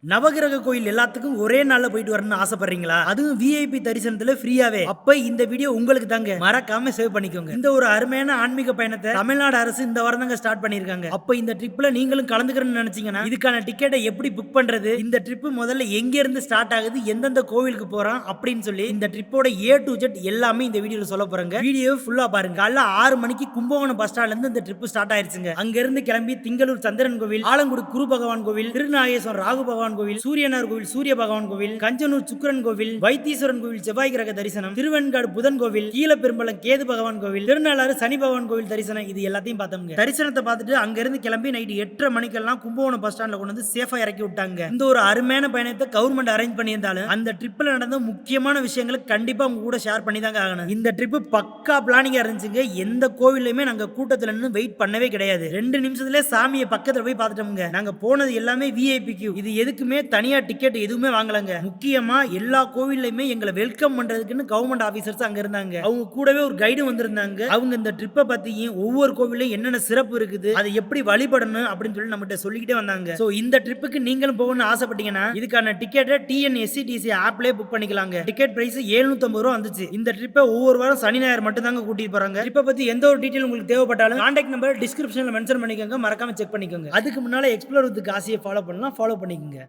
நவகிரக கோயில் எல்லாத்துக்கும் ஒரே நாள்ல போயிட்டு வரணும்னு ஆசைப்படுறீங்களா? அதுவும் விஐபி தரிசனத்துல ஃப்ரீயாவே. அப்ப இந்த வீடியோ உங்களுக்கு தாங்க. மறக்காம சேவ் பண்ணிக்கோங்க. இந்த ஒரு அருமையான ஆன்மீக பயணத்தை தமிழ்நாடு அரசு இந்த வாரம் தாங்க ஸ்டார்ட் பண்ணிருக்காங்க. அப்ப இந்த ட்ரிப்ல நீங்களும் கலந்துக்கணும்னு நினைச்சீங்கன்னா இதுக்கான டிக்கெட்டை எப்படி புக் பண்றது, இந்த ட்ரிப் முதல்ல எங்க இருந்து ஸ்டார்ட் ஆகுது, எந்தெந்த கோவிலுக்கு போறோம் அப்படின்னு சொல்லி இந்த ட்ரிப்போட A to Z எல்லாமே இந்த வீடியோல சொல்ல போறேங்க. வீடியோ ஃபுல்லா பாருங்க. காலைல 6 மணிக்கு கும்பகோணம் பஸ் ஸ்டாண்ட்ல இருந்து இந்த ட்ரிப் ஸ்டார்ட் ஆயிருச்சுங்க. அங்க இருந்து கிளம்பி திங்களூர் சந்திரன் கோவில், ஆலங்குடி குரு பகவான் கோவில், திருநாகேஸ்வரம் ராகு பகவான் கோவில், சூரியனார் கோவில் சூரிய பகவான் கோவில், கஞ்சனூர் சுக்கிரன் கோவில், வைத்தீஸ்வரன் கோவில் செவ்வாய் கிரக தரிசனம், திருவெண்காடு புதன் கோவில், கீழப்பெரும்பலம் கேது பகவான் கோவில், திருநாளாறு சனி பகவான் கோவில் தரிசனம், இது எல்லாத்தையும் பார்த்தோம்ங்க. தரிசனத்தை பார்த்துட்டு அங்க இருந்து கிளம்பி நைட் 8:30 மணிக்கெல்லாம் கும்பகோணம் பஸ் ஸ்டாண்ட்ல கொண்டு வந்து சேஃபா இறக்கி விட்டாங்க. இந்த ஒரு அருமையான பயணத்தை கவர்மெண்ட் அரேஞ்ச் பண்ணியிருந்தாலும் அந்த ட்ரிப்ல நடந்த முக்கியமான விஷயங்களை கண்டிப்பா உங்க கூட ஷேர் பண்ணி தாங்க ஆகணும். இந்த ட்ரிப் பக்கா பிளானிங்கா இருந்துச்சுங்க. எந்த கோவிலுமே நாங்க கூட்டத்துல நின்று வெயிட் பண்ணவே கிடையாது. 2 நிமிஷத்துல சாமியை பக்கத்துல போய் பார்த்துட்டோம்ங்க. நாங்க போனது எல்லாமே விஐபி கியூ. இது எதுக்குமே தனியா டிக்கெட் எதுவுமே வாங்கலங்க. முக்கியமா எல்லா கோவில்லையுமே எங்களை வெல்கம் பண்றதுக்குன்னு கவர்மெண்ட் ஆபீசர்ஸ் அங்க இருந்தாங்க. அவங்க கூடவே ஒரு கைடு வந்திருந்தாங்க. அவங்க இந்த ட்ரிப்பை பத்தியும் ஒவ்வொரு கோவிலையும் என்னென்ன சிறப்பு இருக்குது, அதை எப்படி வழிபடணும் அப்படின்னு சொல்லி நம்மகிட்ட சொல்லிக்கிட்டே வந்தாங்க. சோ இந்த ட்ரிப்புக்கு நீங்களும் போகணும்னு ஆசைப்பட்டீங்கன்னா இதுக்கான டிக்கெட்டை டிஎன்எஸ்சிடிசி ஆப்லயே புக் பண்ணிக்கலாங்க. டிக்கெட் பிரைஸ் 750 ரூபா வந்துச்சு. இந்த ட்ரிப்பை ஒவ்வொரு வாரம் சனி ஞாயிறு மட்டும் தாங்க கூட்டிட்டு போறாங்க. ட்ரிப்பை பத்தி எந்த ஒரு டீடைல் உங்களுக்கு தேவைப்பட்டாலும் கான்டாக்ட் நம்பர் டிஸ்கிரிப்ஷன்ல மென்ஷன் பண்ணிக்கோங்க. மறக்காம செக் பண்ணிக்கோங்க. அதுக்கு முன்னால எக்ஸ்ப்ளோர் வித் காசியை ஃபாலோ பண்ணலாம். ஃபாலோ பண்ணிக்கோங்க.